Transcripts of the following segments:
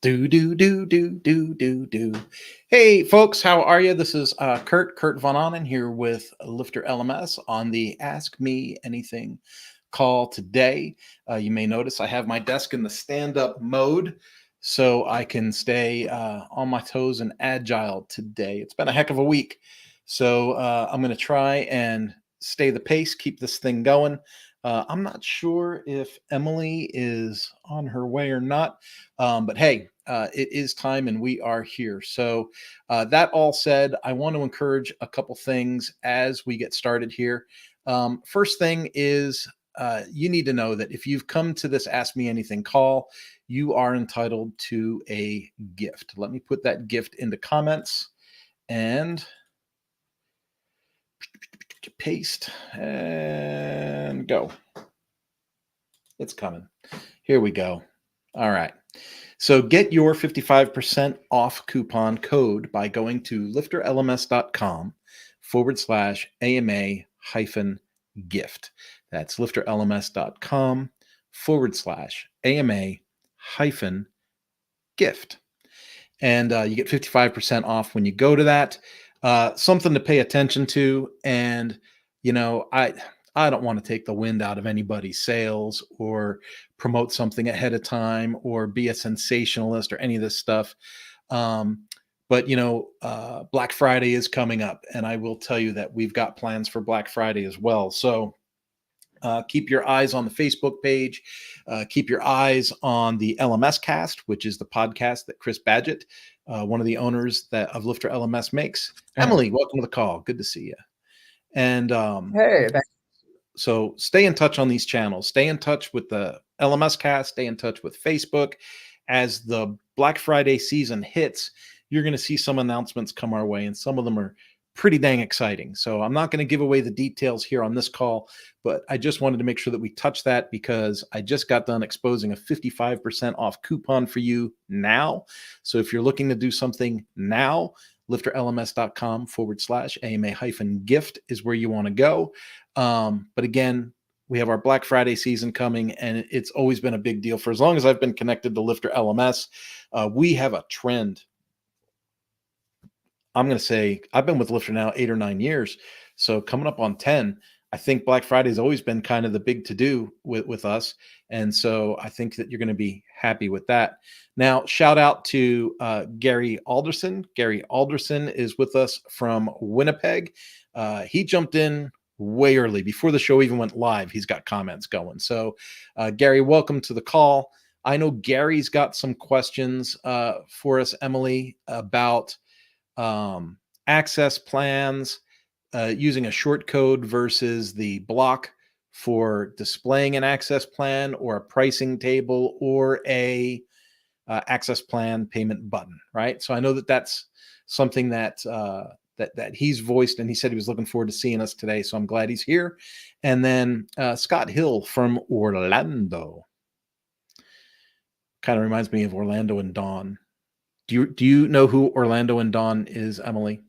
Do do do do do do do. Hey folks, how are you? This is Kurt Von Onen here with Lifter LMS on the Ask Me Anything call today. You may notice I have my desk in the stand-up mode so I can stay on my toes and agile today. It's been a heck of a week, so I'm going to try and stay the pace, keep this thing going. I'm not sure if Emily is on her way or not, but hey, it is time and we are here. So, that all said, I want to encourage a couple things as we get started here. First thing is you need to know that if you've come to this Ask Me Anything call, you are entitled to a gift. Let me put that gift into comments and paste and go. It's coming. Here we go. All right. So get your 55% off coupon code by going to lifterlms.com/AMA-gift. That's lifterlms.com/AMA-gift. And you get 55% off when you go to that. Something to pay attention to. And, you know, I don't want to take the wind out of anybody's sails or promote something ahead of time or be a sensationalist or any of this stuff. But, you know, Black Friday is coming up, and I will tell you that we've got plans for Black Friday as well. So keep your eyes on the Facebook page. Keep your eyes on the LMS Cast, which is the podcast that Chris Badgett, one of the owners of Lifter LMS, makes. Emily, welcome to the call. Good to see you. And hey, so stay in touch on these channels. Stay in touch with the LMS Cast. Stay in touch with Facebook. As the Black Friday season hits, you're going to see some announcements come our way, and some of them are pretty dang exciting. So I'm not going to give away the details here on this call, but I just wanted to make sure that we touch that because I just got done exposing a 55% off coupon for you now. So if you're looking to do something now, lifterlms.com/AMA-gift is where you want to go. But again, we have our Black Friday season coming, and it's always been a big deal. For as long as I've been connected to Lifter LMS, we have a trend. I'm going to say I've been with Lifter now 8 or 9 years. So coming up on 10, I think Black Friday has always been kind of the big to-do with us. And so I think that you're going to be happy with that. Now, shout out to Gary Alderson. Gary Alderson is with us from Winnipeg. He jumped in way early before the show even went live. He's got comments going. So Gary, welcome to the call. I know Gary's got some questions for us, Emily, about access plans, using a short code versus the block for displaying an access plan, or a pricing table, or a access plan payment button, right? So I know that that's something that that he's voiced, and he said he was looking forward to seeing us today. So I'm glad he's here. And then Scott Hill from Orlando. Kind of reminds me of Orlando and Dawn. Do you know who Orlando and Dawn is, Emily?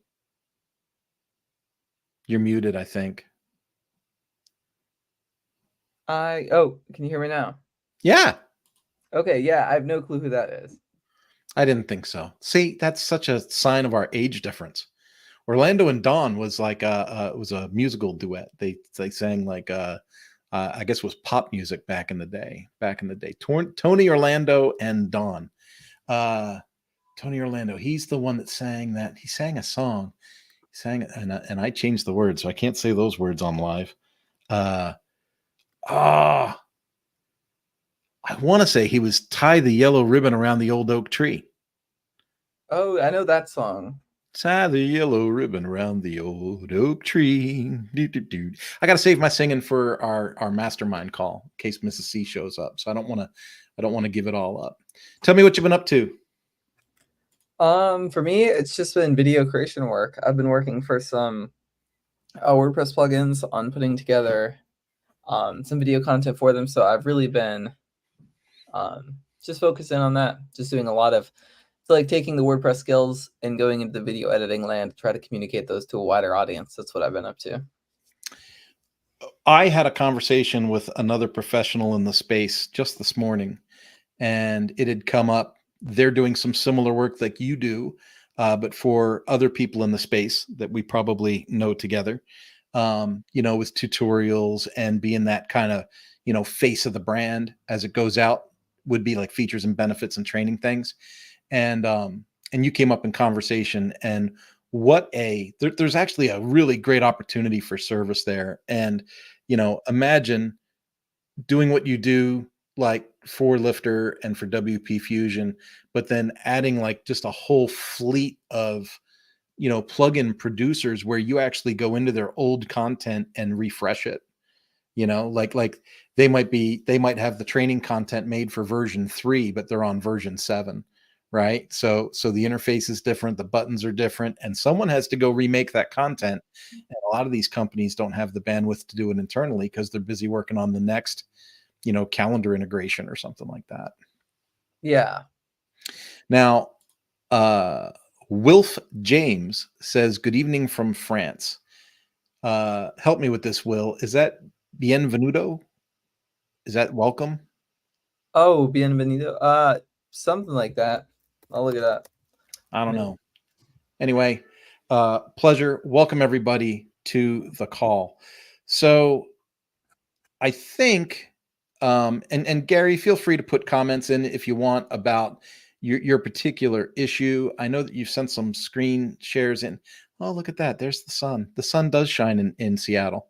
You're muted, I think. can you hear me now? Yeah. Okay, yeah, I have no clue who that is. I didn't think so. See, that's such a sign of our age difference. Orlando and Dawn was like it was a musical duet. They sang like I guess it was pop music back in the day. Tony Orlando and Dawn. Tony Orlando, he's the one that sang that. He sang a song. He sang it, and I changed the words, so I can't say those words on live. I want to say he was Tie the Yellow Ribbon Around the Old Oak Tree. Oh, I know that song. Tie the yellow ribbon around the old oak tree. I got to save my singing for our mastermind call in case Mrs. C shows up. So I don't want to give it all up. Tell me what you've been up to. For me, it's just been video creation work. I've been working for some WordPress plugins on putting together some video content for them. So I've really been just focusing on that, just doing a lot of like taking the WordPress skills and going into the video editing land to try to communicate those to a wider audience. That's what I've been up to. I had a conversation with another professional in the space just this morning, and it had come up they're doing some similar work like you do, but for other people in the space that we probably know together, with tutorials and being that kind of, face of the brand as it goes out, would be like features and benefits and training things. And you came up in conversation, and there's actually a really great opportunity for service there. And, imagine doing what you do, like for Lifter and for WP Fusion, but then adding like just a whole fleet of, plugin producers where you actually go into their old content and refresh it. Like they might have the training content made for version 3, but they're on version 7, right? So the interface is different, the buttons are different, and someone has to go remake that content. And a lot of these companies don't have the bandwidth to do it internally because they're busy working on the next, calendar integration or something like that. Yeah. Now, Wilf James says, "Good evening from France." Help me with this, Will. Is that bienvenuto? Is that welcome? Oh, bienvenido. Something like that. I'll look it up. I don't know. Anyway, pleasure. Welcome everybody to the call. So I think, and Gary, feel free to put comments in if you want about your particular issue. I know that you've sent some screen shares in. Oh, look at that. There's the sun. The sun does shine in Seattle.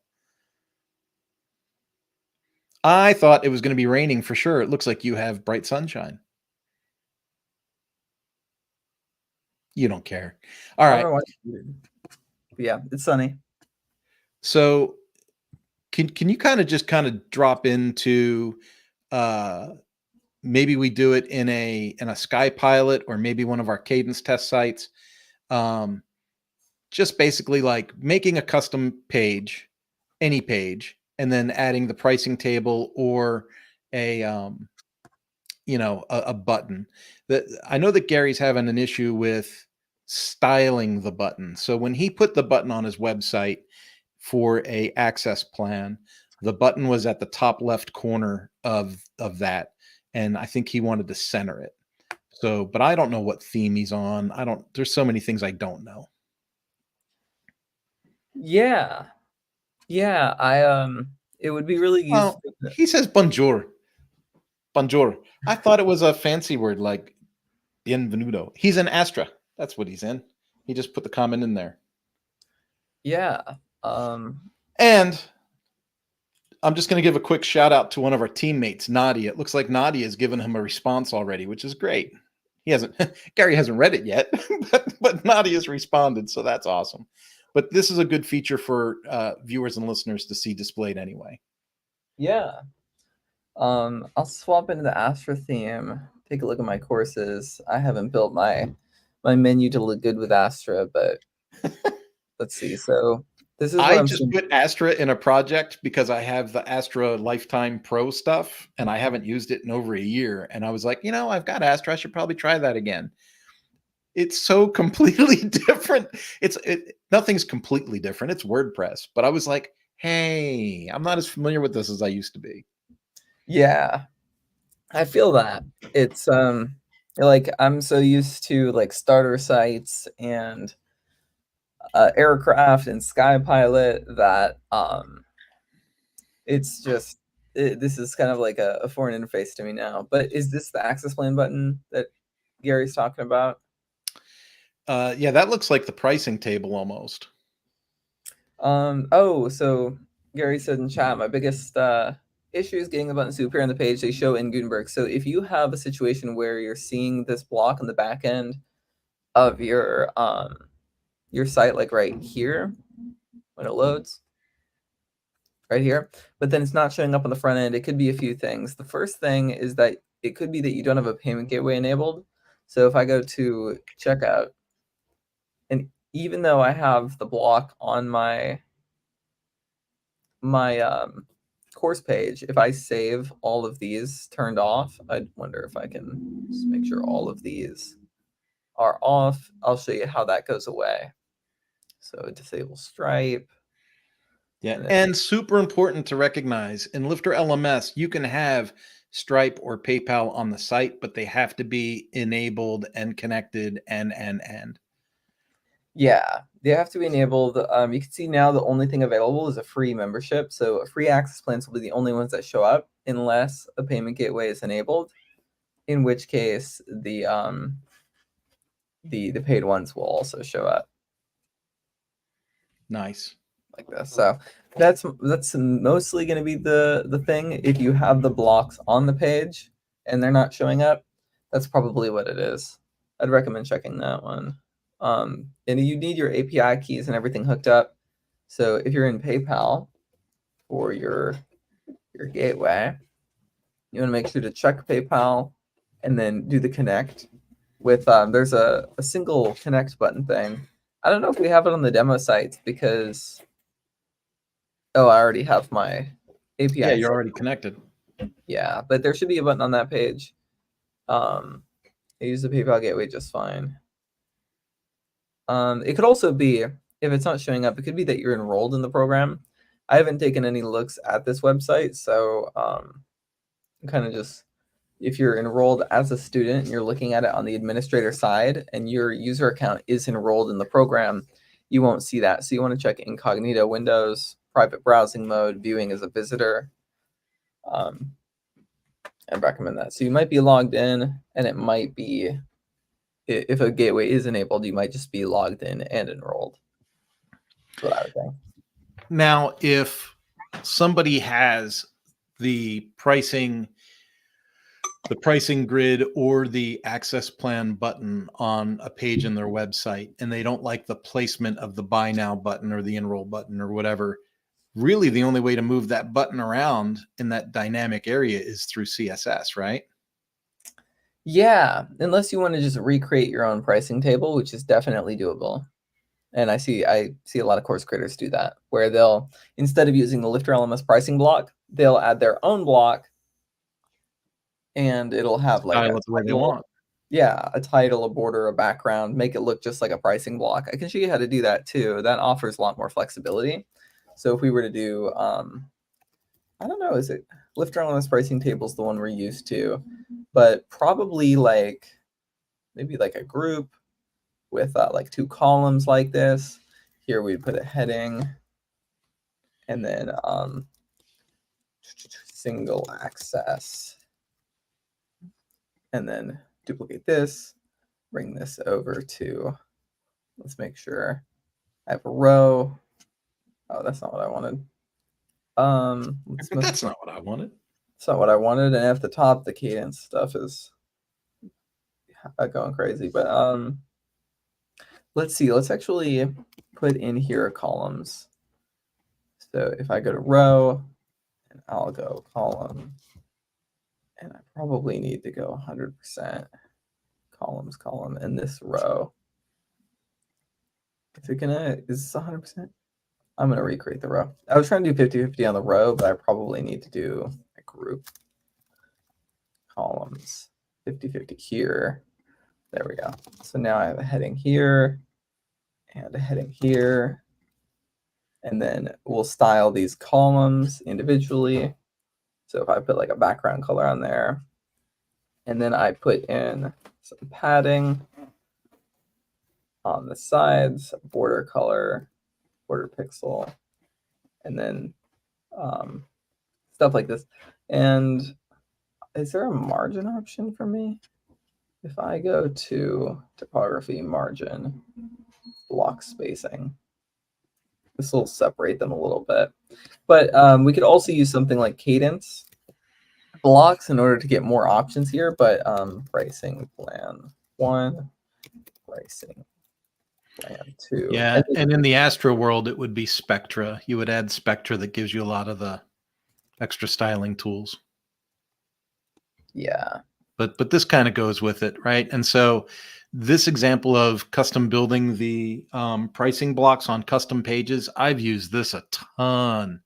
I thought it was going to be raining for sure. It looks like you have bright sunshine. You don't care. All right. Yeah, it's sunny. So can you kind of drop into maybe we do it in a Sky Pilot or maybe one of our Cadence test sites. Just basically like making a custom page, any page, and then adding the pricing table or a a button. That I know that Gary's having an issue with styling the button. So when he put the button on his website for a access plan, the button was at the top left corner of that, and I think he wanted to center it. So, but I don't know what theme he's on. There's so many things I don't know. Yeah. It would be really useful. He says bonjour. Bonjour. I thought it was a fancy word like bienvenuto. He's in Astra. That's what he's in. He just put the comment in there. Yeah. And I'm just going to give a quick shout out to one of our teammates, Nadia. It looks like Nadia has given him a response already, which is great. Gary hasn't read it yet, but Nadia's responded, so that's awesome. But this is a good feature for viewers and listeners to see displayed anyway. Yeah. I'll swap into the Astra theme. Take a look at my courses. I haven't built my menu to look good with Astra, but let's see. So this is what I just put Astra in a project because I have the Astra Lifetime Pro stuff, and I haven't used it in over a year. And I was like, I've got Astra. I should probably try that again. It's so completely different. Nothing's completely different. It's WordPress. But I was like, hey, I'm not as familiar with this as I used to be. Yeah, I feel that. It's like I'm so used to like starter sites and aircraft and Sky Pilot that it's just this is kind of like a foreign interface to me now. But is this the access plan button that Gary's talking about? Yeah, that looks like the pricing table almost. So Gary said in chat, my biggest issue is getting the buttons to appear on the page they show in Gutenberg. So if you have a situation where you're seeing this block on the back end of your site, like right here when it loads, right here, but then it's not showing up on the front end, it could be a few things. The first thing is that it could be that you don't have a payment gateway enabled. So if I go to checkout, and even though I have the block on my course page, if I save all of these turned off, I wonder if I can just make sure all of these are off. I'll show you how that goes away. So disable Stripe. Yeah, and super important to recognize in LifterLMS, you can have Stripe or PayPal on the site, but they have to be enabled and connected and. Yeah, they have to be enabled. You can see now the only thing available is a free membership. So free access plans will be the only ones that show up unless a payment gateway is enabled, in which case the paid ones will also show up. Nice. Like this. So that's mostly going to be the thing. If you have the blocks on the page and they're not showing up, that's probably what it is. I'd recommend checking that one. And you need your API keys and everything hooked up. So if you're in PayPal for your gateway, you want to make sure to check PayPal and then do the connect with there's a single connect button thing. I don't know if we have it on the demo sites because I already have my API. Yeah, you're already connected. Yeah, but there should be a button on that page. I use the PayPal gateway just fine. It could also be, if it's not showing up, it could be that you're enrolled in the program. I haven't taken any looks at this website, so kind of just, if you're enrolled as a student and you're looking at it on the administrator side and your user account is enrolled in the program, you won't see that. So you want to check incognito windows, private browsing mode, viewing as a visitor. I'd recommend that. So you might be logged in, and it might be, if a gateway is enabled, you might just be logged in and enrolled. That's what I would think. Now, if somebody has the pricing grid or the access plan button on a page in their website, and they don't like the placement of the buy now button or the enroll button or whatever, really the only way to move that button around in that dynamic area is through CSS, right? Yeah, unless you want to just recreate your own pricing table, which is definitely doable. And I see a lot of course creators do that, where they'll, instead of using the LifterLMS pricing block, they'll add their own block, and it'll have like Style it the way they want. Yeah, a title, a border, a background, make it look just like a pricing block. I can show you how to do that too. That offers a lot more flexibility. So if we were to do, I don't know, is it LifterLMS pricing table is the one we're used to, but probably like maybe like a group with like 2 columns like this. Here we put a heading, and then single access, and then duplicate this, bring this over to, let's make sure I have a row. Oh, that's not what I wanted. That's not what I wanted. That's not what I wanted. And at the top, the cadence stuff is going crazy. But let's see. Let's actually put in here columns. So if I go to row, and I'll go column, and I probably need to go 100% column in this row. Is this 100%? I'm gonna recreate the row. I was trying to do 50-50 on the row, but I probably need to do a group columns 50-50 here. There we go. So now I have a heading here and a heading here. And then we'll style these columns individually. So if I put like a background color on there, and then I put in some padding on the sides, border color, border pixel, and then stuff like this. And is there a margin option for me? If I go to typography, margin, block spacing, this will separate them a little bit. But we could also use something like cadence blocks in order to get more options here. But pricing plan 1, pricing plan 2. Yeah, and in the Astro world, it would be Spectra. You would add Spectra that gives you a lot of the extra styling tools. Yeah. But this kind of goes with it, right? And so this example of custom building the pricing blocks on custom pages, I've used this a ton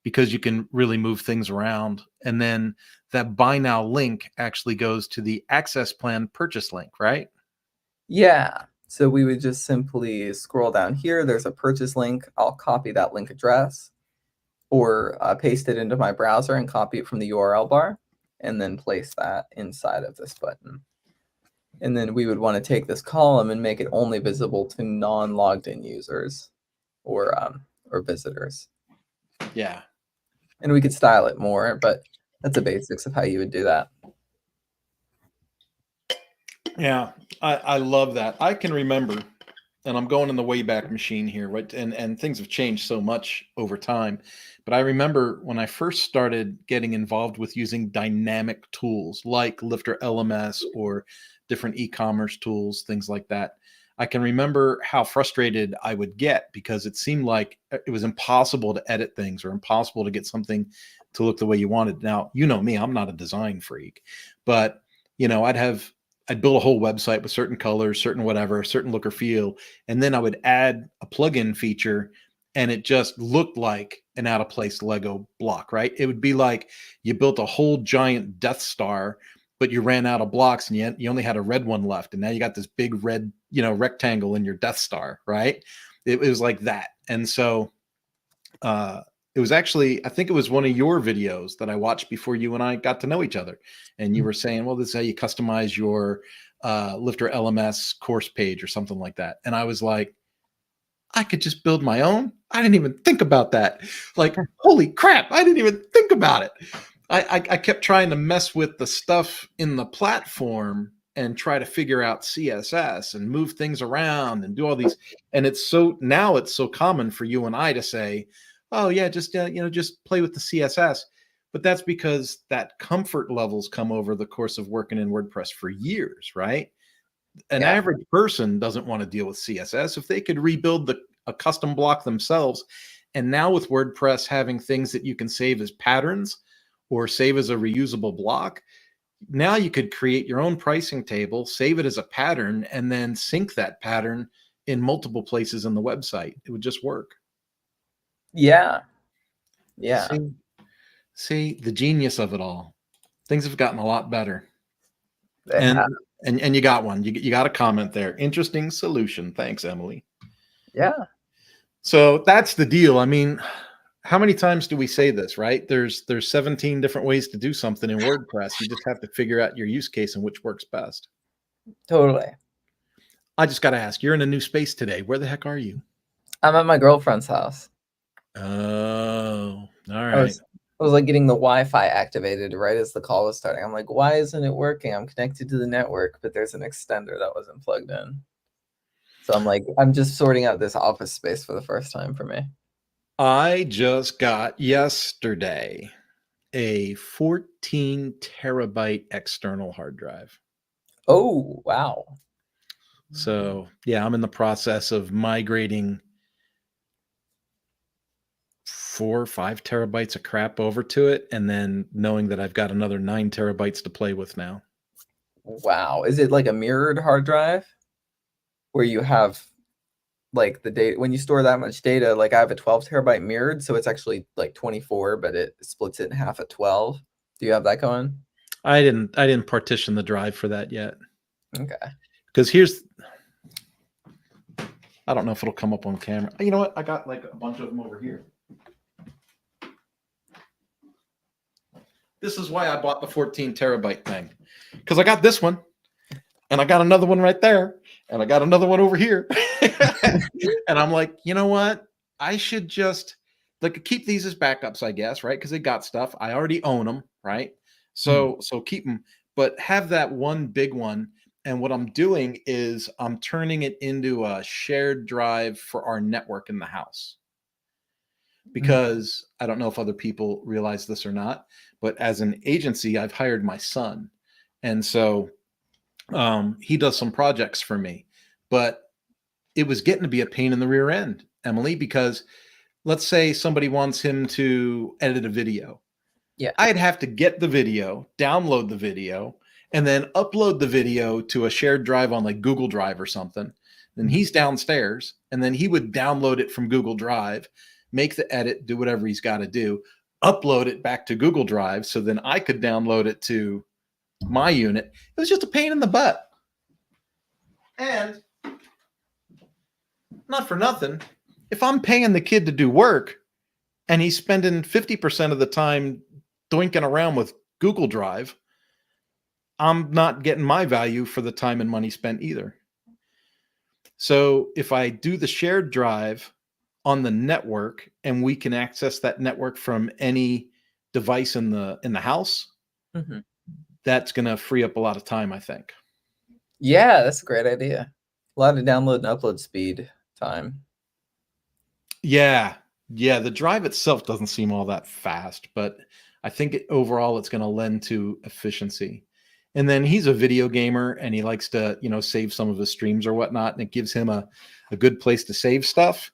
because you can really move things around. And then that buy now link actually goes to the access plan purchase link, right? Yeah. So we would just simply scroll down here. There's a purchase link. I'll copy that link address. or paste it into my browser and copy it from the URL bar, and then place that inside of this button. And then we would want to take this column and make it only visible to non-logged in users or visitors. Yeah. And we could style it more, but that's the basics of how you would do that. Yeah, I love that. I can remember, and I'm going in the Wayback Machine here, right? And things have changed so much over time. But I remember when I first started getting involved with using dynamic tools like LifterLMS or different e-commerce tools, things like that. I can remember how frustrated I would get because it seemed like it was impossible to edit things or impossible to get something to look the way you wanted. Now, you know me, I'm not a design freak, but I'd build a whole website with certain colors, certain whatever, certain look or feel, and then I would add a plugin feature and it just looked like an out of place Lego block, right? It would be like you built a whole giant Death Star, but you ran out of blocks and you only had a red one left. And now you got this big red, rectangle in your Death Star, right? It was like that. And so it was actually, I think it was one of your videos that I watched before you and I got to know each other. And you were saying, well, this is how you customize your LifterLMS course page or something like that. And I was like, I could just build my own. I didn't even think about that. Like, holy crap, I didn't even think about it. I kept trying to mess with the stuff in the platform and try to figure out CSS and move things around and do all these. And it's so common for you and I to say, oh yeah, just play with the CSS. But that's because that comfort levels come over the course of working in WordPress for years, right? An average person doesn't want to deal with CSS. If they could rebuild a custom block themselves, and now with WordPress having things that you can save as patterns or save as a reusable block, now you could create your own pricing table, save it as a pattern, and then sync that pattern in multiple places in the website. It would just work. Yeah. See the genius of it all. Things have gotten a lot better. They have. And you got one. You got a comment there. Interesting solution. Thanks, Emily. Yeah. So that's the deal. I mean, how many times do we say this, right? There's 17 different ways to do something in WordPress. You just have to figure out your use case and which works best. Totally. I just got to ask, you're in a new space today. Where the heck are you? I'm at my girlfriend's house. Oh, all right. I was like getting the Wi-Fi activated right as the call was starting. I'm like, why isn't it working? I'm connected to the network, but there's an extender that wasn't plugged in. So I'm like, I'm just sorting out this office space for the first time for me. I just got yesterday a 14 terabyte external hard drive. Oh, wow. So yeah, I'm in the process of migrating 4 or 5 terabytes of crap over to it, and then knowing that I've got another 9 terabytes to play with now. Wow. Is it like a mirrored hard drive where you have like the data when you store that much data? Like I have a 12 terabyte mirrored, so it's actually like 24, but it splits it in half at 12. Do you have that going? I didn't partition the drive for that yet. Okay. Because I don't know if it'll come up on camera. You know what? I got like a bunch of them over here. This is why I bought the 14 terabyte thing. Because I got this one, and I got another one right there, and I got another one over here. And I'm like, you know what? I should just keep these as backups, I guess, right? Because they got stuff. I already own them, right? So keep them, but have that one big one. And what I'm doing is I'm turning it into a shared drive for our network in the house. Because I don't know if other people realize this or not, but as an agency, I've hired my son. And so he does some projects for me. But it was getting to be a pain in the rear end, Emily, because let's say somebody wants him to edit a video. Yeah. I'd have to get the video, download the video, and then upload the video to a shared drive on like Google Drive or something. Then he's downstairs, and then he would download it from Google Drive, make the edit, do whatever he's got to do, upload it back to Google Drive, so then I could download it to my unit. It was just a pain in the butt. And not for nothing, if I'm paying the kid to do work, and he's spending 50% of the time doinking around with Google Drive, I'm not getting my value for the time and money spent either. So if I do the shared drive on the network and we can access that network from any device in the house, Mhm. that's going to free up a lot of time, I think. Yeah, that's a great idea. A lot of download and upload speed time. Yeah. Yeah, the drive itself doesn't seem all that fast, but I think overall it's going to lend to efficiency. And then he's a video gamer and he likes to, save some of his streams or whatnot, and it gives him a good place to save stuff.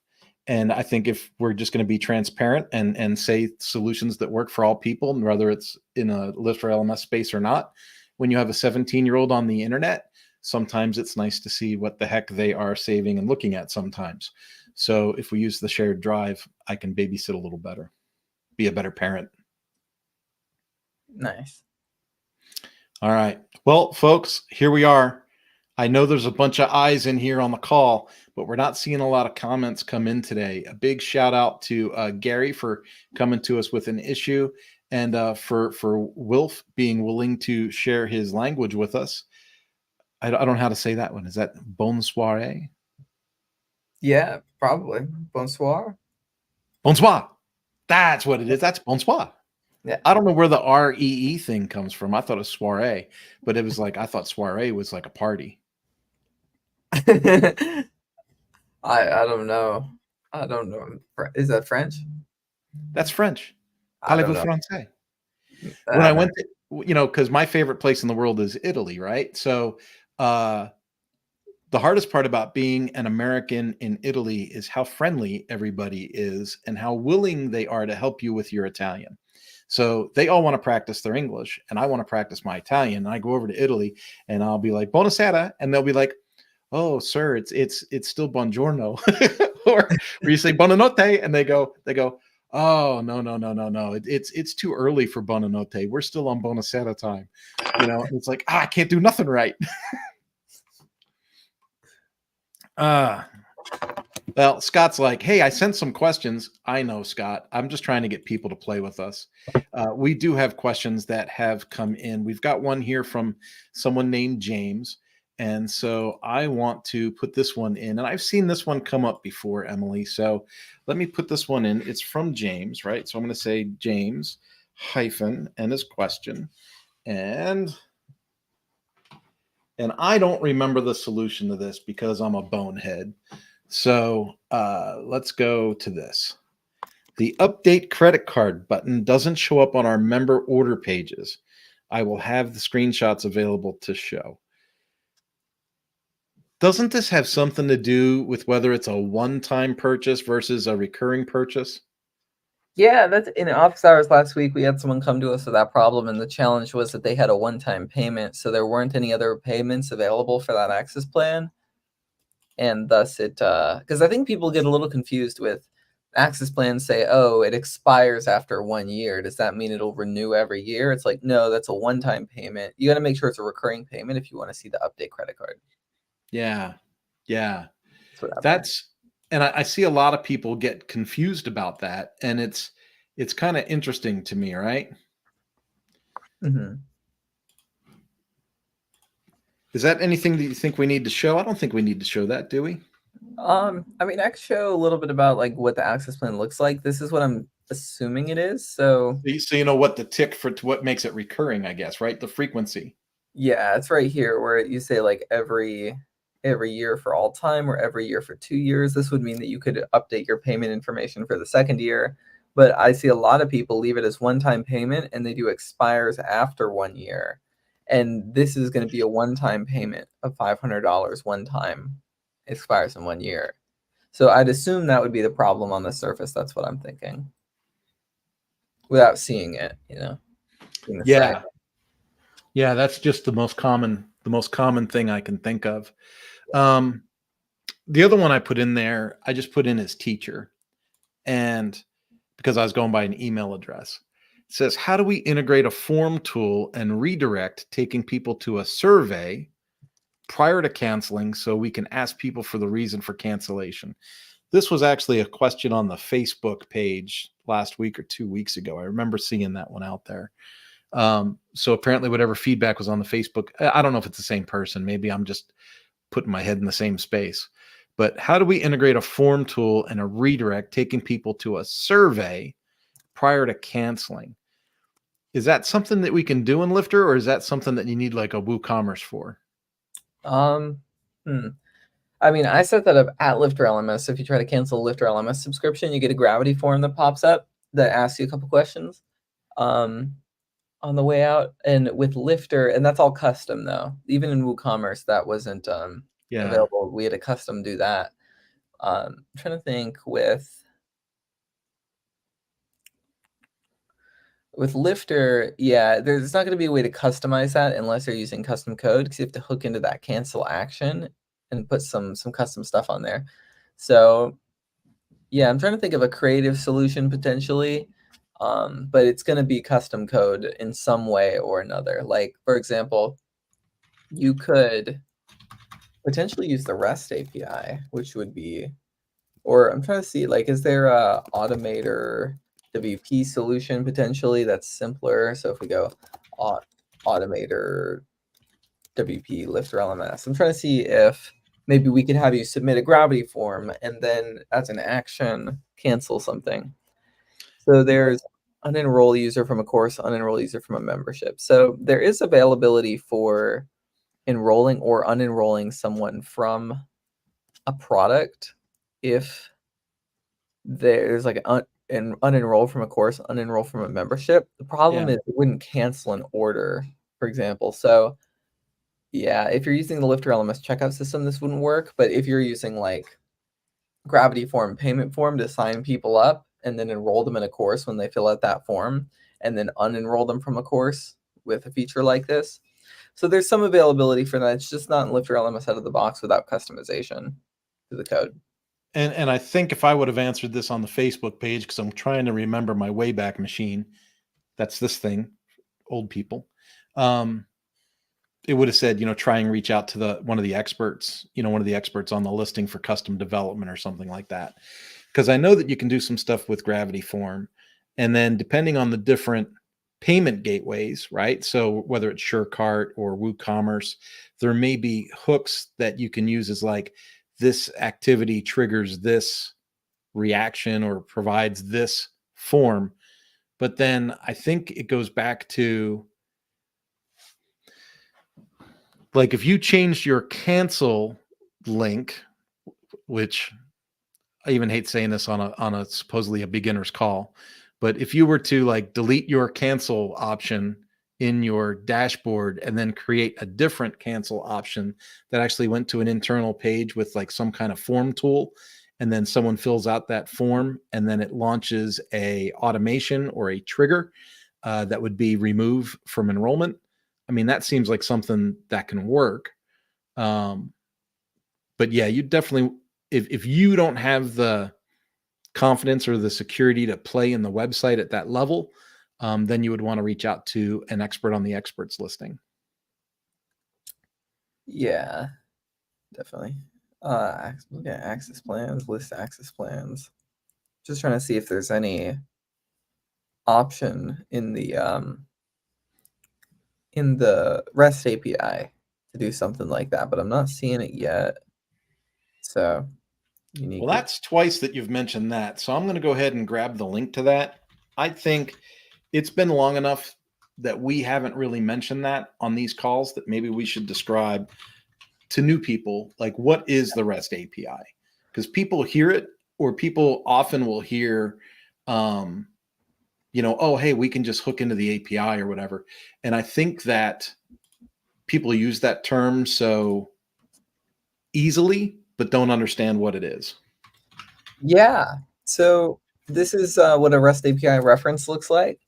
And I think if we're just going to be transparent and say solutions that work for all people, and whether it's in a Lifter LMS space or not, when you have a 17-year-old on the internet, sometimes it's nice to see what the heck they are saving and looking at sometimes. So if we use the shared drive, I can babysit a little better, be a better parent. Nice. All right. Well, folks, here we are. I know there's a bunch of eyes in here on the call, but we're not seeing a lot of comments come in today. A big shout out to Gary for coming to us with an issue, and for Wilf being willing to share his language with us. I don't know how to say that one. Is that bonsoir? Yeah, probably. Bonsoir. Bonsoir. That's what it is. That's bonsoir. Yeah. I don't know where the REE thing comes from. I thought it was soiree, but it was like, I thought soiree was like a party. I don't know. I don't know. Is that French? That's French. I don't Parlez-vous know. français? When I went to, because my favorite place in the world is Italy, right? So the hardest part about being an American in Italy is how friendly everybody is and how willing they are to help you with your Italian. So they all want to practice their English and I want to practice my Italian. And I go over to Italy and I'll be like, buonasera. And they'll be like, oh, sir, it's still buongiorno. or you say buonanotte and they go, oh, no. It's too early for buonanotte. We're still on buonasera time. It's like, I can't do nothing right. Well, Scott's like, hey, I sent some questions. I know, Scott. I'm just trying to get people to play with us. We do have questions that have come in. We've got one here from someone named James. And so I want to put this one in. And I've seen this one come up before, Emily. So let me put this one in. It's from James, right? So I'm going to say James hyphen and his question. And I don't remember the solution to this because I'm a bonehead. So let's go to this. The update credit card button doesn't show up on our member order pages. I will have the screenshots available to show. Doesn't this have something to do with whether it's a one-time purchase versus a recurring purchase? Yeah, that's in office hours last week. We had someone come to us with that problem, and the challenge was that they had a one-time payment, so there weren't any other payments available for that access plan. And thus it, because I think people get a little confused with access plans say, oh, it expires after 1 year. Does that mean it'll renew every year? It's like, no, that's a one-time payment. You got to make sure it's a recurring payment if you want to see the update credit card. Yeah. That's And I see a lot of people get confused about that. And it's kind of interesting to me, right? Mm-hmm. Is that anything that you think we need to show? I don't think we need to show that, do we? I mean, I could show a little bit about like what the access plan looks like. This is what I'm assuming it is. So you know what the tick for what makes it recurring, I guess, right? The frequency. yeah, it's right here where you say like every year for all time or every year for 2 years. This would mean that you could update your payment information for the second year. But I see a lot of people leave it as one-time payment and they do expires after 1 year. And this is going to be a one-time payment of $500 one time, expires in 1 year. So I'd assume that would be the problem on the surface. That's what I'm thinking. Without seeing it, seeing the Yeah. site. Yeah, that's just the most common thing I can think of. The other one I put in there, I just put in as teacher. And because I was going by an email address. It says, how do we integrate a form tool and redirect taking people to a survey prior to canceling so we can ask people for the reason for cancellation? This was actually a question on the Facebook page last week or 2 weeks ago. I remember seeing that one out there. So apparently, whatever feedback was on the Facebook, I don't know if it's the same person. Maybe I'm just putting my head in the same space. But how do we integrate a form tool and a redirect, taking people to a survey prior to canceling? Is that something that we can do in Lifter, or is that something that you need like a WooCommerce for? Um, hmm. I mean, I set that up at LifterLMS. If you try to cancel a LifterLMS subscription, you get a Gravity form that pops up that asks you a couple questions on the way out. And with Lifter, and that's all custom though. Even in WooCommerce, that wasn't Yeah. available. We had to custom do that. I'm trying to think with Lifter, yeah, there's not going to be a way to customize that unless you're using custom code, because you have to hook into that cancel action and put some custom stuff on there. So yeah, I'm trying to think of a creative solution potentially, but it's going to be custom code in some way or another. Like, for example, you could potentially use the REST API, which would be, or I'm trying to see, like, is there a Automator WP solution potentially that's simpler? So if we go Automator WP Lifter LMS, I'm trying to see if maybe we could have you submit a Gravity form and then as an action cancel something. So there's unenroll user from a course, unenroll user from a membership. So there is availability for enrolling or unenrolling someone from a product if there's like an unenroll from a course, unenroll from a membership. The problem is it wouldn't cancel an order, for example. So yeah, if you're using the Lifter LMS checkout system, this wouldn't work. But if you're using like Gravity form, payment form to sign people up and then enroll them in a course when they fill out that form, and then unenroll them from a course with a feature like this. So there's some availability for that. It's just not in Lifter LMS out of the box without customization to the code. And I think if I would have answered this on the Facebook page, because I'm trying to remember my Wayback Machine, that's this thing, old people. It would have said, try and reach out to one of the experts on the listing for custom development or something like that. Because I know that you can do some stuff with Gravity Form, and then depending on the different payment gateways, right? So whether it's SureCart or WooCommerce, there may be hooks that you can use as like, this activity triggers this reaction or provides this form. But then I think it goes back to, like, if you changed your cancel link, which I even hate saying this on a supposedly a beginner's call, but if you were to like delete your cancel option in your dashboard and then create a different cancel option that actually went to an internal page with like some kind of form tool, and then someone fills out that form and then it launches a automation or a trigger that would be remove from enrollment. I mean, that seems like something that can work. But yeah, you definitely, if you don't have the confidence or the security to play in the website at that level, then you would want to reach out to an expert on the experts listing. Yeah, definitely. Look at access plans, list access plans. Just trying to see if there's any option in the REST API to do something like that, but I'm not seeing it yet. So unique. Well, that's twice that you've mentioned that. So I'm going to go ahead and grab the link to that. I think it's been long enough that we haven't really mentioned that on these calls that maybe we should describe to new people, like, what is the REST API? Because people hear it, or people often will hear, oh, hey, we can just hook into the API or whatever. And I think that people use that term so easily, but don't understand what it is. Yeah. So this is what a REST API reference looks like.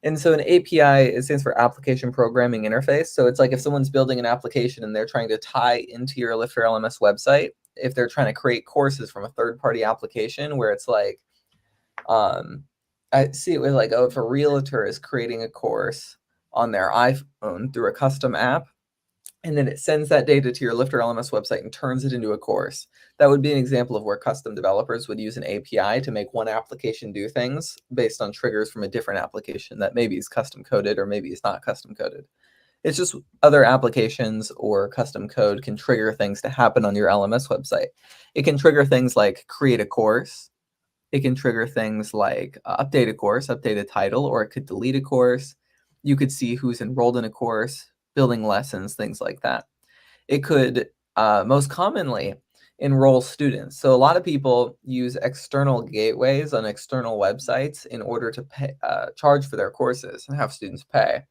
And so an API, it stands for Application Programming Interface. So it's like if someone's building an application and they're trying to tie into your Lifter LMS website, if they're trying to create courses from a third-party application where it's like, I see it with like, if a realtor is creating a course on their iPhone through a custom app, and then it sends that data to your LifterLMS website and turns it into a course. That would be an example of where custom developers would use an API to make one application do things based on triggers from a different application that maybe is custom coded or maybe is not custom coded. It's just other applications or custom code can trigger things to happen on your LMS website. It can trigger things like create a course. It can trigger things like update a course, update a title, or it could delete a course. You could see who's enrolled in a course, building lessons, things like that. It could most commonly enroll students. So a lot of people use external gateways on external websites in order to pay, charge for their courses and have students pay.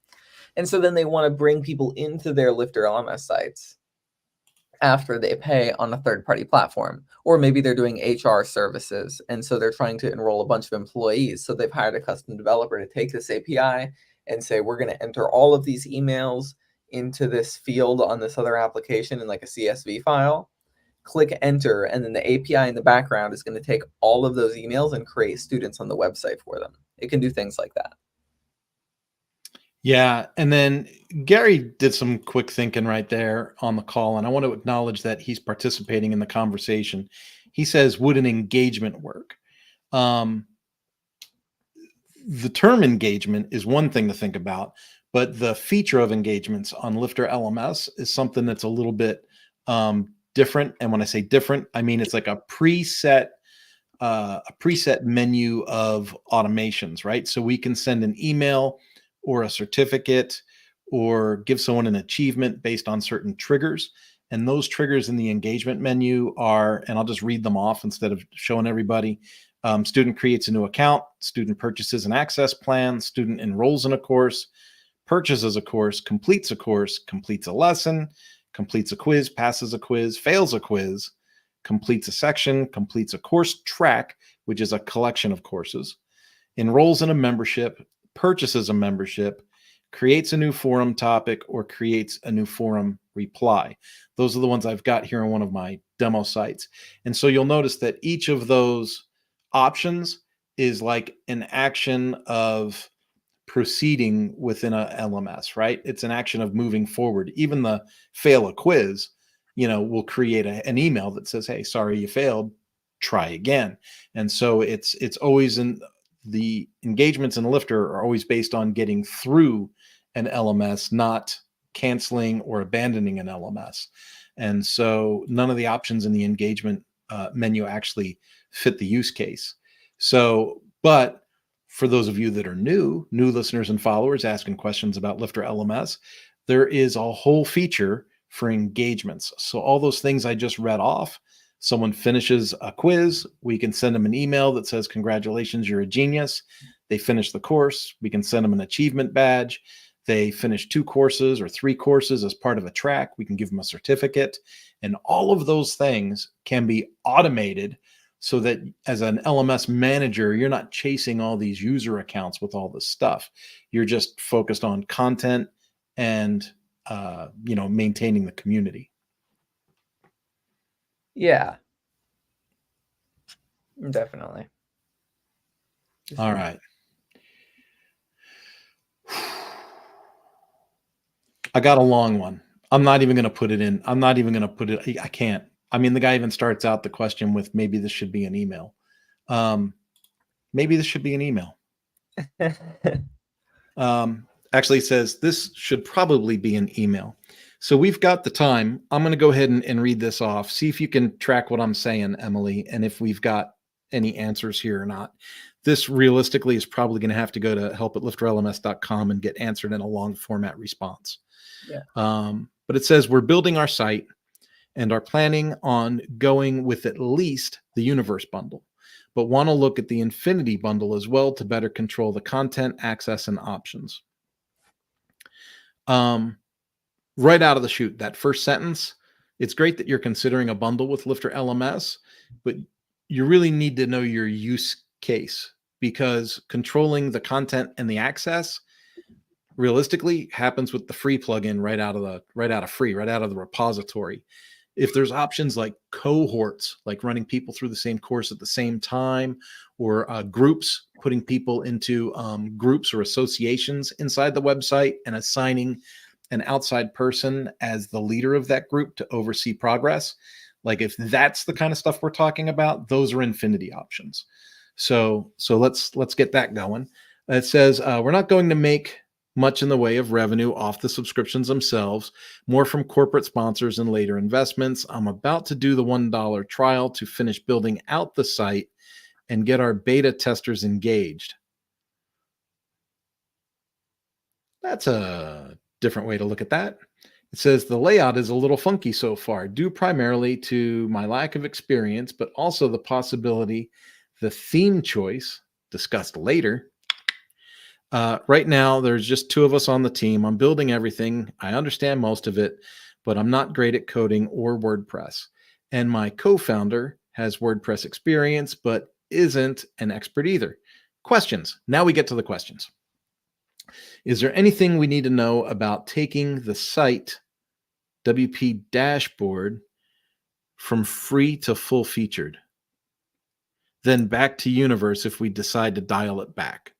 And so then they want to bring people into their LifterLMS sites after they pay on a third-party platform. Or maybe they're doing HR services, and so they're trying to enroll a bunch of employees. So they've hired a custom developer to take this API and say, we're going to enter all of these emails into this field on this other application in like a CSV file. Click enter, and then the API in the background is going to take all of those emails and create students on the website for them. It can do things like that. Yeah. And then Gary did some quick thinking right there on the call. And I want to acknowledge that he's participating in the conversation. He says, would an engagement work? The term engagement is one thing to think about, but the feature of engagements on LifterLMS is something that's a little bit different. And when I say different, I mean it's like a preset menu of automations, right? So we can send an email or a certificate or give someone an achievement based on certain triggers. And those triggers in the engagement menu are, and I'll just read them off instead of showing everybody. Student creates a new account, student purchases an access plan, student enrolls in a course, purchases a course, completes a lesson, completes a quiz, passes a quiz, fails a quiz, completes a section, completes a course track, which is a collection of courses, enrolls in a membership, purchases a membership, creates a new forum topic, or creates a new forum reply. Those are the ones I've got here on one of my demo sites. And so you'll notice that each of those options is like an action of proceeding within a LMS, right? It's an action of moving forward. Even the fail a quiz, will create an email that says, hey, sorry you failed, try again. And so it's always in the engagements in Lifter are always based on getting through an LMS, not canceling or abandoning an LMS. And so none of the options in the engagement menu actually fit the use case. So, but for those of you that are new listeners and followers asking questions about LifterLMS, there is a whole feature for engagements. So all those things I just read off, someone finishes a quiz, we can send them an email that says, congratulations, you're a genius. They finish the course, we can send them an achievement badge. They finish 2 courses or 3 courses as part of a track, we can give them a certificate. And all of those things can be automated so that as an LMS manager, you're not chasing all these user accounts with all this stuff. You're just focused on content and maintaining the community. Yeah, definitely. All right. I got a long one. I'm not even going to put it in. I can't. I mean, the guy even starts out the question with, maybe this should be an email. Maybe this should be an email. Actually says this should probably be an email. So we've got the time. I'm going to go ahead and read this off. See if you can track what I'm saying, Emily, and if we've got any answers here or not. This realistically is probably going to have to go to help@lifterlms.com and get answered in a long format response. Yeah. But it says we're building our site and are planning on going with at least the Universe bundle, but want to look at the Infinity bundle as well to better control the content, access, and options. Right out of the chute, that first sentence, it's great that you're considering a bundle with LifterLMS, but you really need to know your use case, because controlling the content and the access realistically happens with the free plugin right out of the repository. If there's options like cohorts, like running people through the same course at the same time, or groups, putting people into groups or associations inside the website and assigning an outside person as the leader of that group to oversee progress. Like if that's the kind of stuff we're talking about, those are Infinity options. So let's get that going. It says we're not going to make much in the way of revenue off the subscriptions themselves, more from corporate sponsors and later investments. I'm about to do the $1 trial to finish building out the site and get our beta testers engaged. That's a different way to look at that. It says the layout is a little funky so far, due primarily to my lack of experience, but also the possibility the theme choice, discussed later. Right now, there's just two of us on the team. I'm building everything. I understand most of it, but I'm not great at coding or WordPress. And my co-founder has WordPress experience, but isn't an expert either. Questions. Now we get to the questions. Is there anything we need to know about taking the site WP dashboard from free to full featured? Then back to universe if we decide to dial it back.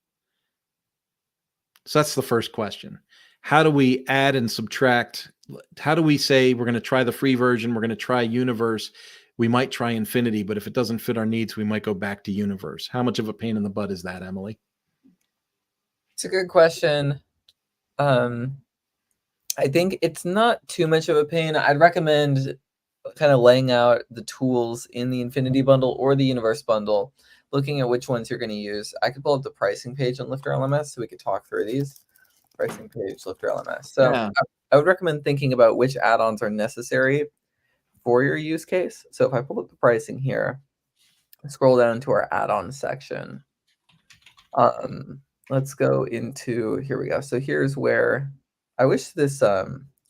So that's the first question. How do we add and subtract? How do we say we're going to try the free version? We're going to try universe. We might try infinity, but if it doesn't fit our needs, we might go back to universe. How much of a pain in the butt is that, Emily? It's a good question. I think it's not too much of a pain. I'd recommend kind of laying out the tools in the Infinity bundle or the Universe bundle, looking at which ones you're going to use. I could pull up the pricing page on LifterLMS so we could talk through these. Pricing page, LifterLMS. So yeah. I would recommend thinking about which add-ons are necessary for your use case. So if I pull up the pricing here, scroll down to our add-on section. Let's go into, here we go. So here's where I wish this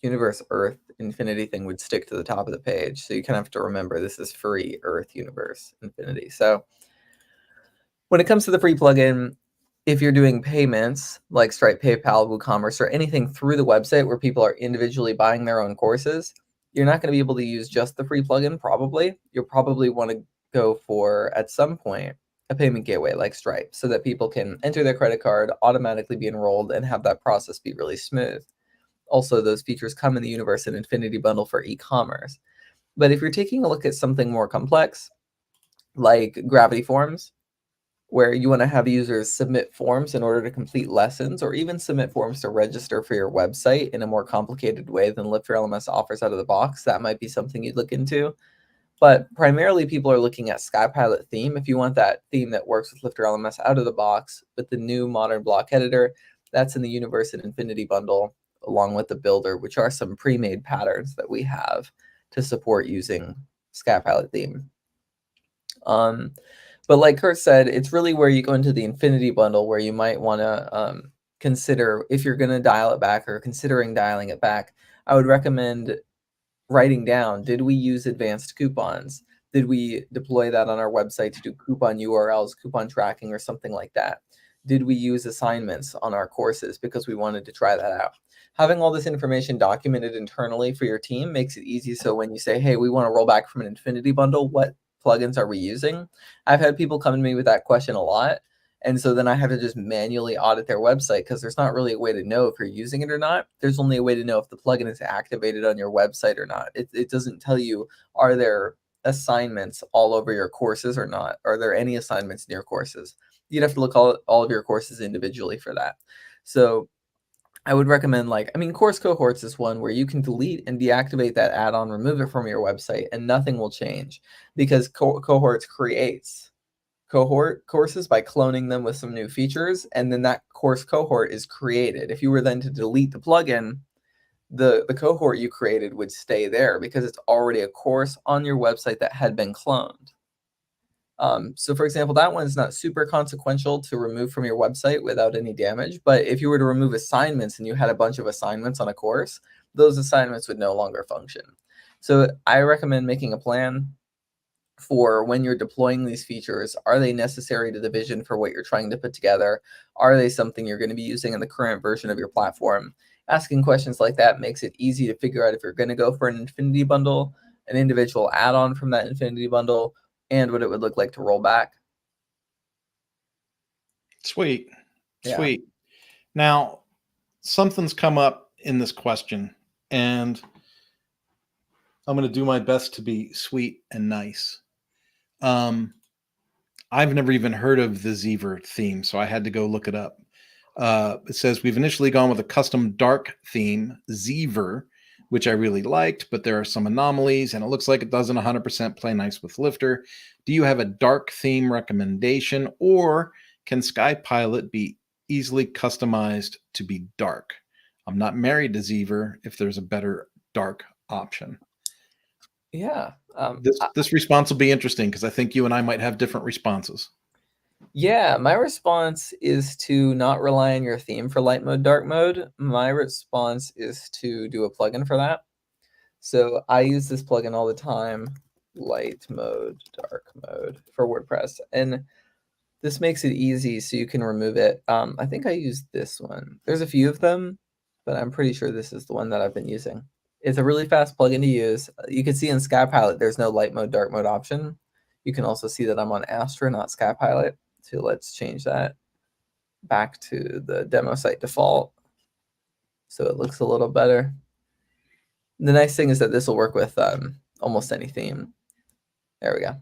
Universe Earth Infinity thing would stick to the top of the page. So you kind of have to remember this is free Earth Universe Infinity. So when it comes to the free plugin, if you're doing payments like Stripe, PayPal, WooCommerce, or anything through the website where people are individually buying their own courses, you're not going to be able to use just the free plugin, probably. You'll probably want to go for, at some point, a payment gateway like Stripe so that people can enter their credit card, automatically be enrolled, and have that process be really smooth. Also, those features come in the Universe and Infinity bundle for e-commerce. But if you're taking a look at something more complex, like Gravity Forms, where you want to have users submit forms in order to complete lessons, or even submit forms to register for your website in a more complicated way than LifterLMS offers out of the box, that might be something you'd look into. But primarily, people are looking at SkyPilot theme. If you want that theme that works with LifterLMS out of the box with the new modern block editor, that's in the Universe and Infinity bundle, along with the builder, which are some pre-made patterns that we have to support using SkyPilot theme. But like Kurt said, it's really where you go into the Infinity bundle where you might want to consider, if you're going to dial it back or considering dialing it back, I would recommend writing down, did we use advanced coupons? Did we deploy that on our website to do coupon URLs, coupon tracking, or something like that? Did we use assignments on our courses because we wanted to try that out? Having all this information documented internally for your team makes it easy. So when you say, hey, we want to roll back from an Infinity bundle, what plugins are we using? I've had people come to me with that question a lot. And so then I have to just manually audit their website because there's not really a way to know if you're using it or not. There's only a way to know if the plugin is activated on your website or not. It doesn't tell you, are there assignments all over your courses or not? Are there any assignments in your courses? You'd have to look all of your courses individually for that. So I would recommend, course cohorts is one where you can delete and deactivate that add-on, remove it from your website, and nothing will change because cohorts creates cohort courses by cloning them with some new features, and then that course cohort is created. If you were then to delete the plugin, the cohort you created would stay there because it's already a course on your website that had been cloned. So for example, that one's not super consequential to remove from your website without any damage, but if you were to remove assignments and you had a bunch of assignments on a course, those assignments would no longer function. So I recommend making a plan for when you're deploying these features. Are they necessary to the vision for what you're trying to put together? Are they something you're going to be using in the current version of your platform? Asking questions like that makes it easy to figure out if you're going to go for an Infinity bundle, an individual add-on from that Infinity bundle, and what it would look like to roll back. Sweet. Now, something's come up in this question, and I'm going to do my best to be sweet and nice. Um, I've never even heard of the Zever theme, so I had to go look it up. It says we've initially gone with a custom dark theme, Zever, which I really liked, but there are some anomalies, and it looks like it doesn't 100% play nice with Lifter. Do you have a dark theme recommendation, or can SkyPilot be easily customized to be dark? I'm not married to Zever if there's a better dark option. Yeah. This response will be interesting because I think you and I might have different responses. Yeah, my response is to not rely on your theme for light mode, dark mode. My response is to do a plugin for that. So I use this plugin all the time, light mode, dark mode for WordPress. And this makes it easy so you can remove it. I think I used this one. There's a few of them, but I'm pretty sure this is the one that I've been using. It's a really fast plugin to use. You can see in SkyPilot, there's no light mode, dark mode option. You can also see that I'm on Astra, not SkyPilot. So let's change that back to the demo site default so it looks a little better. The nice thing is that this will work with almost any theme. There we go.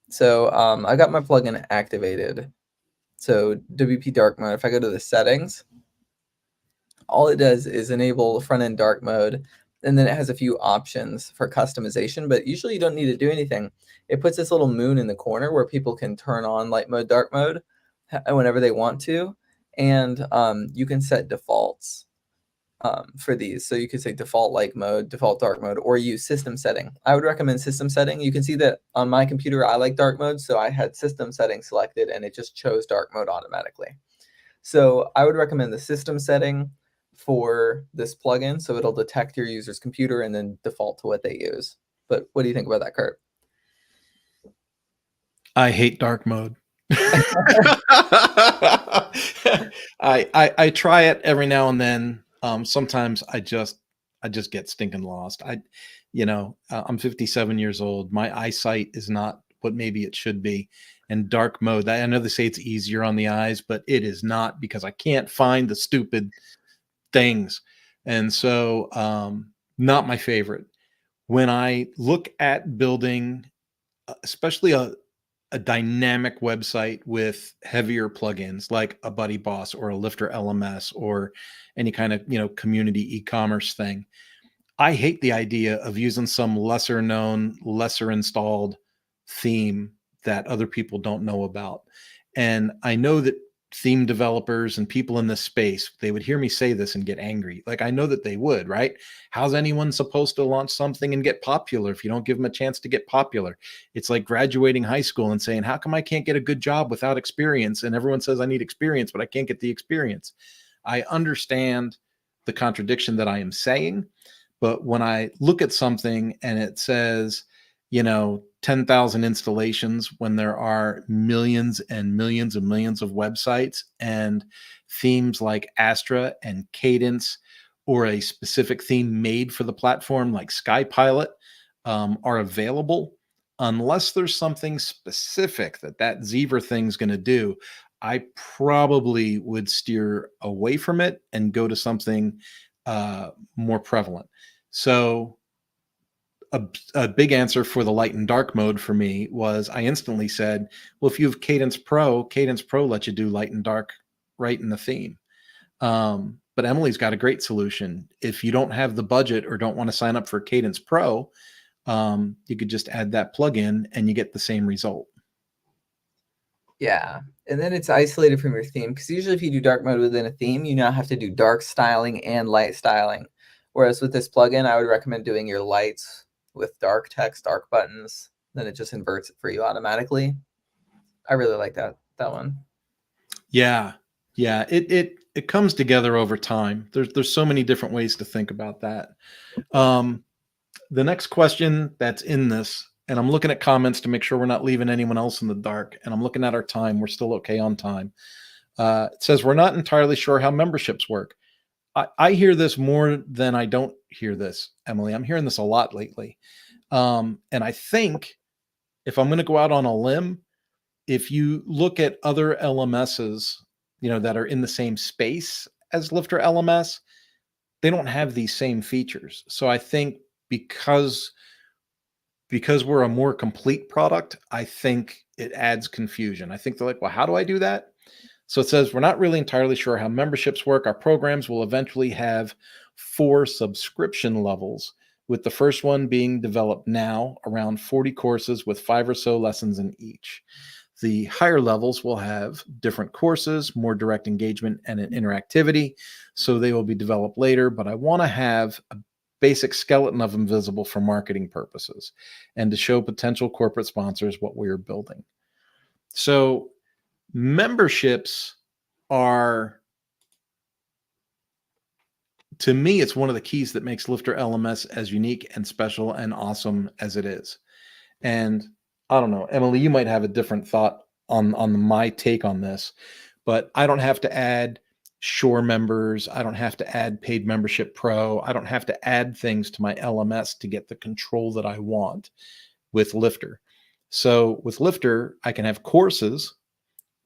So I got my plugin activated. So WP dark mode, if I go to the settings, all it does is enable front-end dark mode, and then it has a few options for customization, but usually you don't need to do anything. It puts this little moon in the corner where people can turn on light mode, dark mode whenever they want to, and you can set defaults for these. So you could say default light mode, default dark mode, or use system setting. I would recommend system setting. You can see that on my computer, I like dark mode, so I had system setting selected, and it just chose dark mode automatically. So I would recommend the system setting for this plugin, so it'll detect your user's computer and then default to what they use. But what do you think about that, Kurt? I hate dark mode. I try it every now and then. Sometimes I just get stinking lost. I'm 57 years old. My eyesight is not what maybe it should be. And dark mode, I know they say it's easier on the eyes, but it is not, because I can't find the stupid things. And so not my favorite. When I look at building, especially a dynamic website with heavier plugins like a Buddy Boss or a LifterLMS or any kind of community e-commerce thing, I hate the idea of using some lesser known, lesser installed theme that other people don't know about. And I know that theme developers and people in this space, they would hear me say this and get angry. Like, I know that they would, right? How's anyone supposed to launch something and get popular if you don't give them a chance to get popular? It's like graduating high school and saying, how come I can't get a good job without experience? And everyone says I need experience, but I can't get the experience. I understand the contradiction that I am saying, but when I look at something and it says, 10,000 installations, when there are millions and millions and millions of websites, and themes like Astra and Cadence, or a specific theme made for the platform like SkyPilot, are available, unless there's something specific that Zever thing's going to do, I probably would steer away from it and go to something more prevalent. So a big answer for the light and dark mode for me was, I instantly said, well, if you have Cadence Pro lets you do light and dark right in the theme. But Emily's got a great solution. If you don't have the budget or don't want to sign up for Cadence Pro, you could just add that plugin and you get the same result. Yeah, and then it's isolated from your theme, because usually if you do dark mode within a theme, you now have to do dark styling and light styling. Whereas with this plugin, I would recommend doing your lights with dark text, dark buttons, then it just inverts it for you automatically. I really like that one. Yeah. It comes together over time. There's so many different ways to think about that. The next question that's in this, and I'm looking at comments to make sure we're not leaving anyone else in the dark, and I'm looking at our time. We're still okay on time. It says, we're not entirely sure how memberships work. I hear this more than I don't hear this, Emily. I'm hearing this a lot lately. And I think, if I'm going to go out on a limb, if you look at other LMSs, that are in the same space as LifterLMS, they don't have these same features. So I think because we're a more complete product, I think it adds confusion. I think they're like, well, how do I do that? So it says, we're not really entirely sure how memberships work. Our programs will eventually have 4 subscription levels, with the first one being developed now, around 40 courses with 5 or so lessons in each. The higher levels will have different courses, more direct engagement and interactivity. So they will be developed later, but I want to have a basic skeleton of them visible for marketing purposes and to show potential corporate sponsors what we are building. So memberships are, to me, it's one of the keys that makes LifterLMS as unique and special and awesome as it is. And I don't know, Emily, you might have a different thought on my take on this, but I don't have to add Shore members. I don't have to add Paid Membership Pro. I don't have to add things to my LMS to get the control that I want with Lifter. So with Lifter, I can have courses,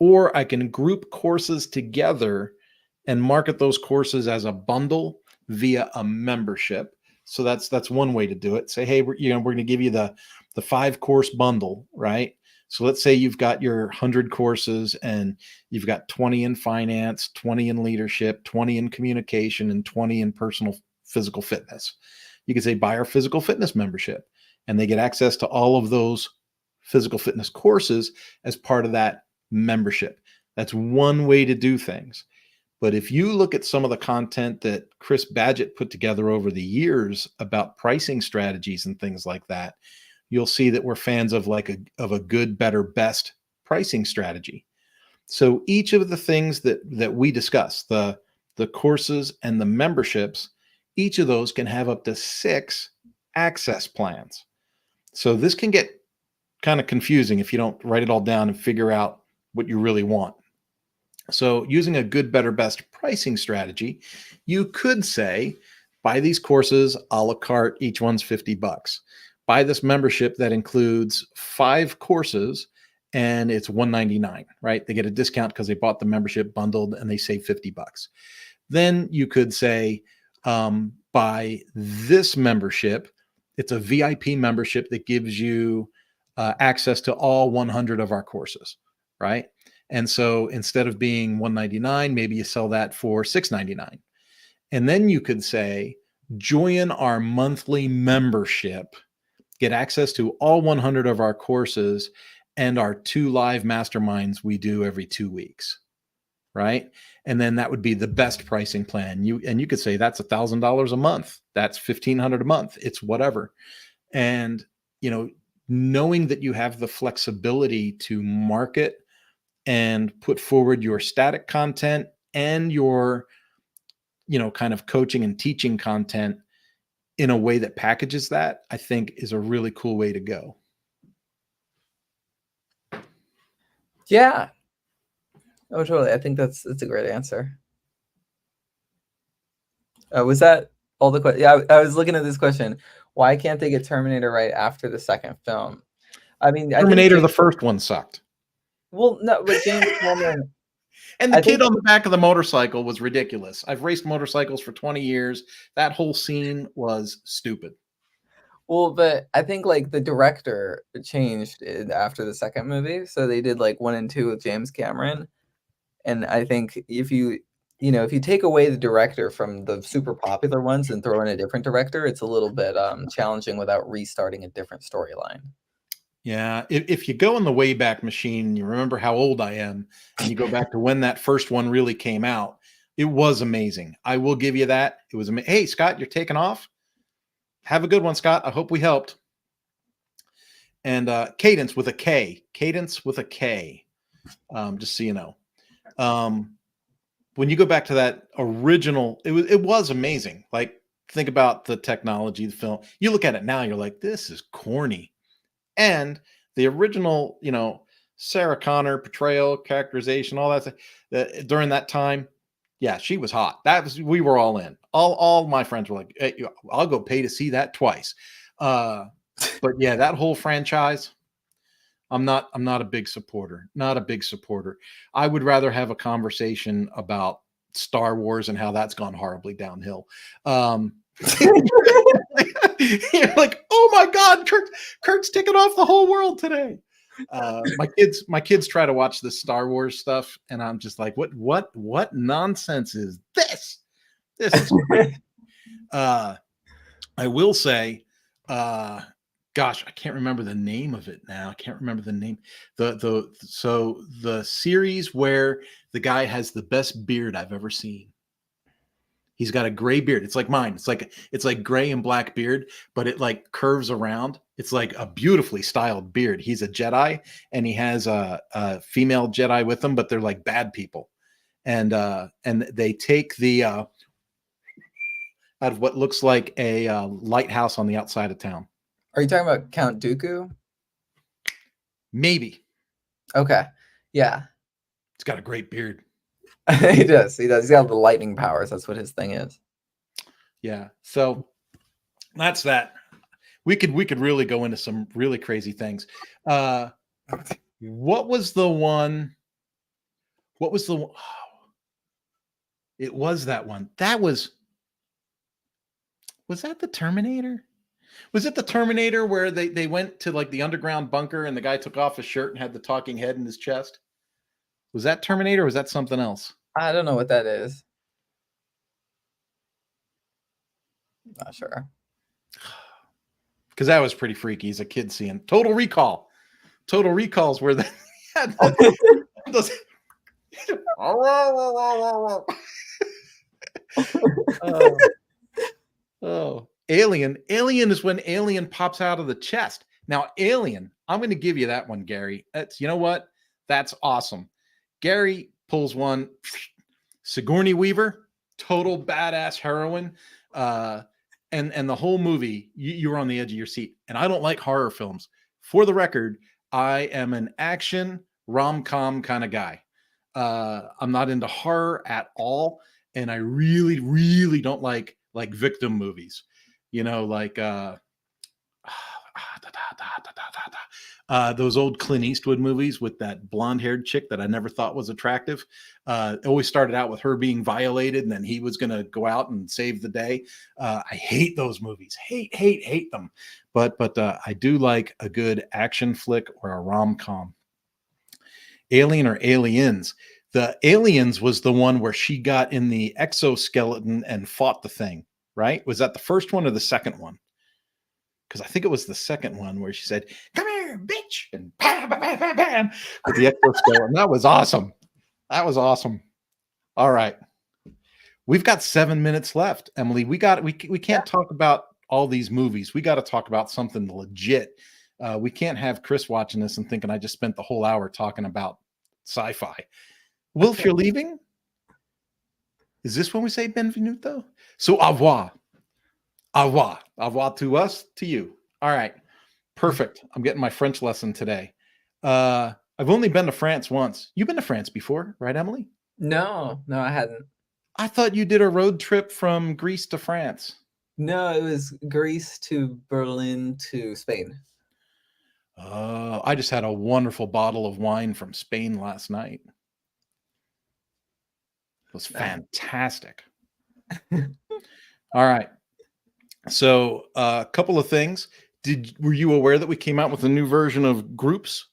or I can group courses together and market those courses as a bundle via a membership. So that's one way to do it. Say, hey, we're going to give you the 5-course bundle, right? So let's say you've got your 100 courses and you've got 20 in finance, 20 in leadership, 20 in communication, and 20 in personal physical fitness. You could say buy our physical fitness membership, and they get access to all of those physical fitness courses as part of that membership. That's one way to do things. But if you look at some of the content that Chris Badgett put together over the years about pricing strategies and things like that, you'll see that we're fans of a good, better, best pricing strategy. So each of the things that we discuss, the courses and the memberships, each of those can have up to 6 access plans. So this can get kind of confusing if you don't write it all down and figure out what you really want. So using a good, better, best pricing strategy, you could say, buy these courses a la carte, each one's $50. Buy this membership that includes 5 courses and it's $199, right? They get a discount because they bought the membership bundled and they save $50. Then you could say, buy this membership. It's a VIP membership that gives you access to all 100 of our courses, right? And so instead of being $199, maybe you sell that for $699. And then you could say, join our monthly membership, get access to all 100 of our courses and our 2 live masterminds we do every 2 weeks, right? And then that would be the best pricing plan. You could say that's $1,000 a month. That's $1,500 a month. It's whatever. And, knowing that you have the flexibility to market and put forward your static content and your, kind of coaching and teaching content in a way that packages that, I think is a really cool way to go. Yeah. Oh, totally. I think that's a great answer. Was that all the questions? Yeah, I was looking at this question. Why can't they get Terminator right after the second film? I mean, Terminator, the first one sucked. Well, no, but James Cameron. And the kid on the back of the motorcycle was ridiculous. I've raced motorcycles for 20 years. That whole scene was stupid. Well, but I think the director changed it after the second movie. So they did 1 and 2 with James Cameron. And I think if you take away the director from the super popular ones and throw in a different director, it's a little bit challenging without restarting a different storyline. Yeah, if you go in the Wayback Machine, you remember how old I am, and you go back to when that first one really came out, it was amazing. I will give you that. It was amazing. Hey, Scott, you're taking off. Have a good one, Scott. I hope we helped. And Cadence with a K. Cadence with a K. Just so you know. When you go back to that original, it was amazing. Think about the technology, the film. You look at it now, you're like, this is corny. And the original, Sarah Connor portrayal, characterization, all that during that time, yeah, she was hot. We were all in. All my friends were like, hey, I'll go pay to see that twice. But yeah, that whole franchise, I'm not a big supporter. Not a big supporter. I would rather have a conversation about Star Wars and how that's gone horribly downhill. You're like, oh my God, Kurt's ticking off the whole world today. My kids try to watch the Star Wars stuff, and I'm just like, what nonsense is this? This is crazy. I will say, gosh, I can't remember the name of it now. I can't remember the name. So the series where the guy has the best beard I've ever seen. He's got a gray beard. It's like mine. It's like gray and black beard, but it like curves around. It's like a beautifully styled beard. He's a Jedi, and he has a female Jedi with him, but they're like bad people, and they take the out of what looks like a lighthouse on the outside of town. Are you talking about Count Dooku? Maybe. Okay. Yeah. He's got a great beard. He does. He does. He's got the lightning powers. That's what his thing is. Yeah. So that's that. We could really go into some really crazy things. What was the one? What was the one? Oh, it was that one. Was that the Terminator? Was it the Terminator where they went to like the underground bunker and the guy took off his shirt and had the talking head in his chest? Was that Terminator or was that something else? I don't know what that is. Not sure. Because that was pretty freaky as a kid seeing Total Recall. Total Recall's where they had those. Oh, Alien. Alien is when Alien pops out of the chest. Now, Alien, I'm going to give you that one, Gary. You know what? That's awesome. Gary pulls one. Sigourney Weaver, total badass heroine. And the whole movie, you were on the edge of your seat. And I don't like horror films. For the record, I am an action rom-com kind of guy. I'm not into horror at all. And I really, really don't like victim movies. You know, like those old Clint Eastwood movies with that blonde-haired chick that I never thought was attractive. It always started out with her being violated, and then he was going to go out and save the day. I hate those movies. Hate them. But I do like a good action flick or a rom-com. Alien or Aliens. The Aliens was the one where she got in the exoskeleton and fought the thing, right? Was that the first one or the second one? Because I think it was the second one where she said, "Come here, bitch," and bam, bam, bam, bam, with the exoskeleton. That was awesome. That was awesome. All right. We've got 7 minutes left, Emily. We can't talk about all these movies. We got to talk about something legit. We can't have Chris watching this and thinking I just spent the whole hour talking about sci-fi. Wilf, you're leaving? Is this when we say benvenuto? So au revoir. Au revoir. Au revoir to us, to you. All right. Perfect. I'm getting my French lesson today. I've only been to France once. You've been to France before, right, Emily? No, I hadn't. I thought you did a road trip from Greece to France. No, it was Greece to Berlin to Spain. I just had a wonderful bottle of wine from Spain last night. It was fantastic. All right. So a couple of things. Were you aware that we came out with a new version of Groups?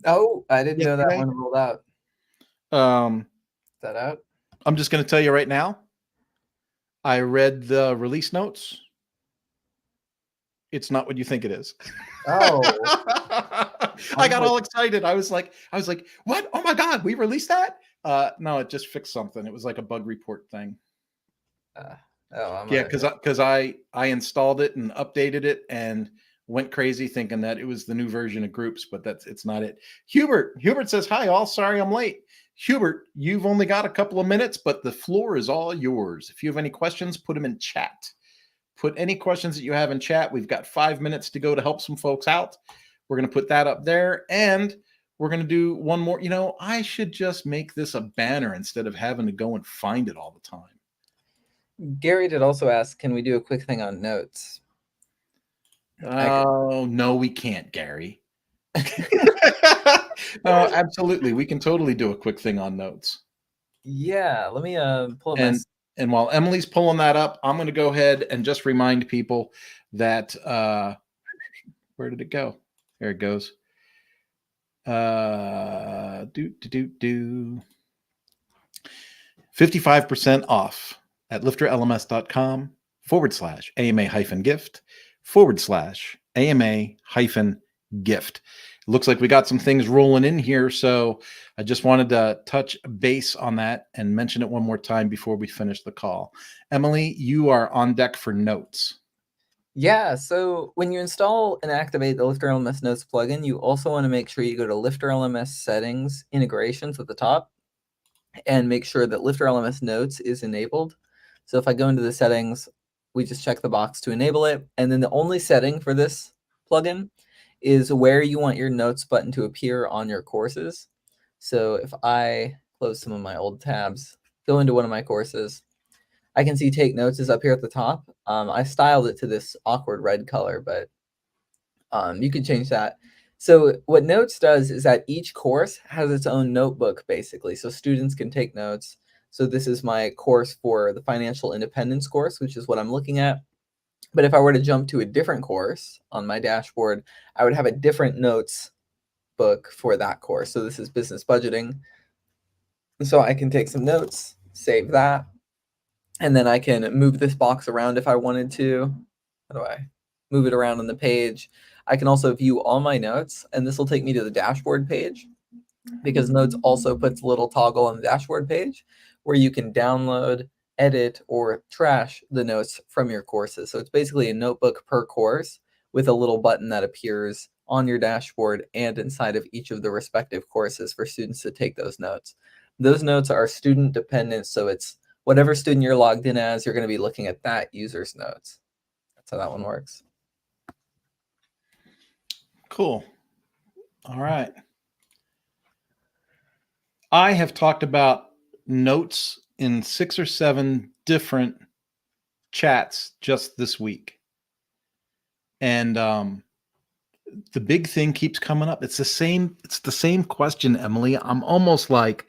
Oh, I didn't know that one rolled out. Is that out? I'm just going to tell you right now. I read the release notes. It's not what you think it is. Oh. I got all excited. I was like, what? Oh my God, we released that? No, it just fixed something. It was like a bug report thing. Yeah, because I installed it and updated it and went crazy thinking that it was the new version of Groups, but it's not it. Hubert says, "Hi all, sorry I'm late." Hubert, you've only got a couple of minutes, but the floor is all yours. If you have any questions, put them in chat. Put any questions that you have in chat. We've got 5 minutes to go to help some folks out. We're going to put that up there, and we're going to do one more. You know, I should just make this a banner instead of having to go and find it all the time. Gary did also ask, can we do a quick thing on notes? Oh, no, we can't, Gary. Absolutely. We can totally do a quick thing on notes. Yeah, let me pull up my. And while Emily's pulling that up, I'm going to go ahead and just remind people that where did it go? There it goes. 55% off at lifterlms.com/AMA-gift/AMA-gift. Looks like we got some things rolling in here, so I just wanted to touch base on that and mention it one more time before we finish the call. Emily, you are on deck for notes. Yeah, so when you install and activate the LifterLMS Notes plugin, you also want to make sure you go to LifterLMS Settings Integrations at the top and make sure that LifterLMS Notes is enabled. So if I go into the settings, we just check the box to enable it. And then the only setting for this plugin is where you want your notes button to appear on your courses. So if I close some of my old tabs, go into one of my courses, I can see Take Notes is up here at the top. I styled it to this awkward red color, but you can change that. So what Notes does is that each course has its own notebook, basically, so students can take notes. So this is my course for the financial independence course, which is what I'm looking at. But if I were to jump to a different course on my dashboard, I would have a different notes book for that course. So this is business budgeting. So I can take some notes, save that, and then I can move this box around if I wanted to. How do I move it around on the page? I can also view all my notes, and this will take me to the dashboard page, because Notes also puts a little toggle on the dashboard page where you can download, edit, or trash the notes from your courses. So it's basically a notebook per course with a little button that appears on your dashboard and inside of each of the respective courses for students to take those notes. Those notes are student dependent, so it's whatever student you're logged in as, you're going to be looking at that user's notes. That's how that one works. Cool. All right. I have talked about notes in 6 or 7 different chats just this week. And the big thing keeps coming up. It's the same question, Emily. I'm almost like,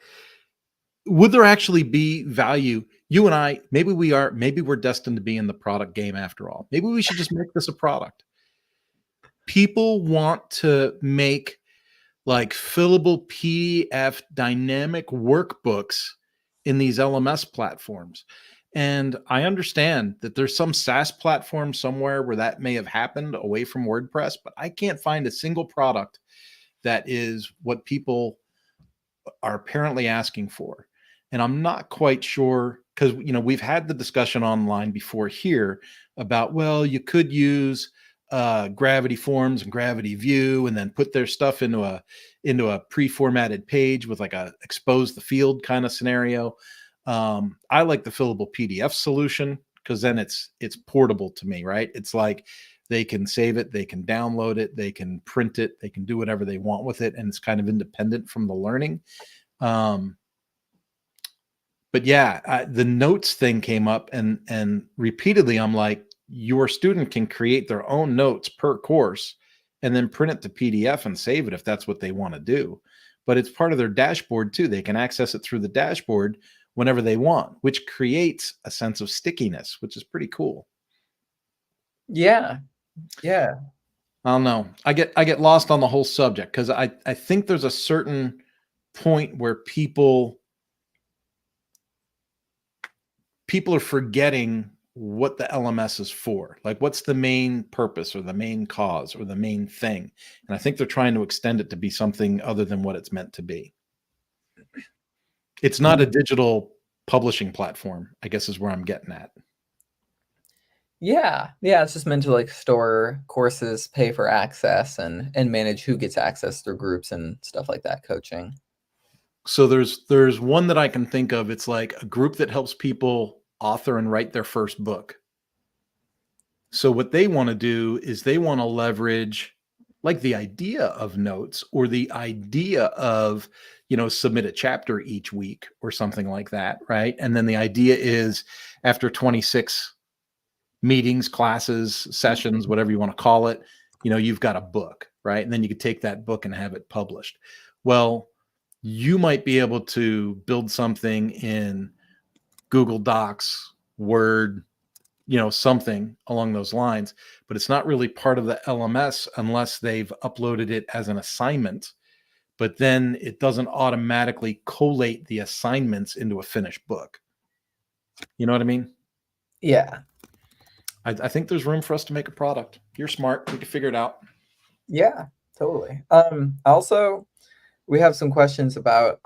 would there actually be value? You and I, maybe we're destined to be in the product game after all. Maybe we should just make this a product. People want to make like fillable PDF dynamic workbooks in these LMS platforms. And I understand that there's some SaaS platform somewhere where that may have happened away from WordPress, but I can't find a single product that is what people are apparently asking for. And I'm not quite sure, because we've had the discussion online before here about, well, you could use Gravity Forms and Gravity View and then put their stuff into a pre-formatted page with like a expose the field kind of scenario. I like the fillable PDF solution because then it's portable to me, right? It's like they can save it, they can download it, they can print it, they can do whatever they want with it, and it's kind of independent from the learning. But yeah, the notes thing came up, and repeatedly I'm like, your student can create their own notes per course and then print it to PDF and save it if that's what they want to do. But it's part of their dashboard too. They can access it through the dashboard whenever they want, which creates a sense of stickiness, which is pretty cool. Yeah. Yeah. I don't know. I get lost on the whole subject because I think there's a certain point where people are forgetting what the LMS is for. Like, what's the main purpose or the main cause or the main thing? And I think they're trying to extend it to be something other than what it's meant to be. It's not a digital publishing platform, I guess is where I'm getting at. Yeah. Yeah. It's just meant to like store courses, pay for access, and manage who gets access through groups and stuff like that, coaching. So there's one that I can think of. It's like a group that helps people author and write their first book. So what they want to do is they want to leverage like the idea of notes or the idea of, submit a chapter each week or something like that, right? And then the idea is after 26 meetings, classes, sessions, whatever you want to call it, you've got a book, right? And then you could take that book and have it published. Well, you might be able to build something in Google Docs, Word, something along those lines, but it's not really part of the LMS unless they've uploaded it as an assignment. But then it doesn't automatically collate the assignments into a finished book. You know what I mean? Yeah. I think there's room for us to make a product. You're smart. We can figure it out. Yeah, totally. Also, we have some questions about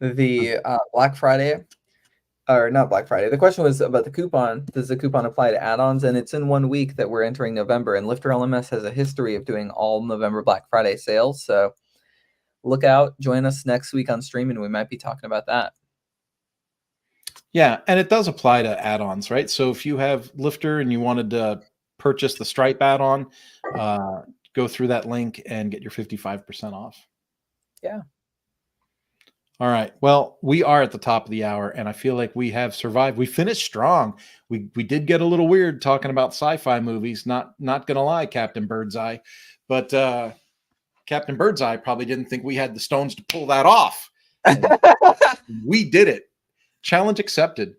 the Black Friday, or not Black Friday. The question was about the coupon. Does the coupon apply to add-ons? And it's in 1 week that we're entering November, and LifterLMS has a history of doing all November Black Friday sales. So look out, join us next week on stream, and we might be talking about that. Yeah, and it does apply to add-ons, right? So if you have Lifter and you wanted to purchase the Stripe add-on, go through that link and get your 55% off. Yeah. All right. Well, we are at the top of the hour, and I feel like we have survived. We finished strong. We did get a little weird talking about sci-fi movies. Not gonna lie, Captain Birdseye, but Captain Birdseye probably didn't think we had the stones to pull that off. We did it. Challenge accepted.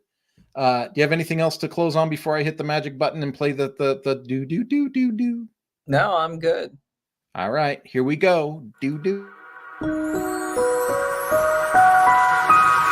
Do you have anything else to close on before I hit the magic button and play the do do do do do? No, I'm good. All right, here we go. Do do.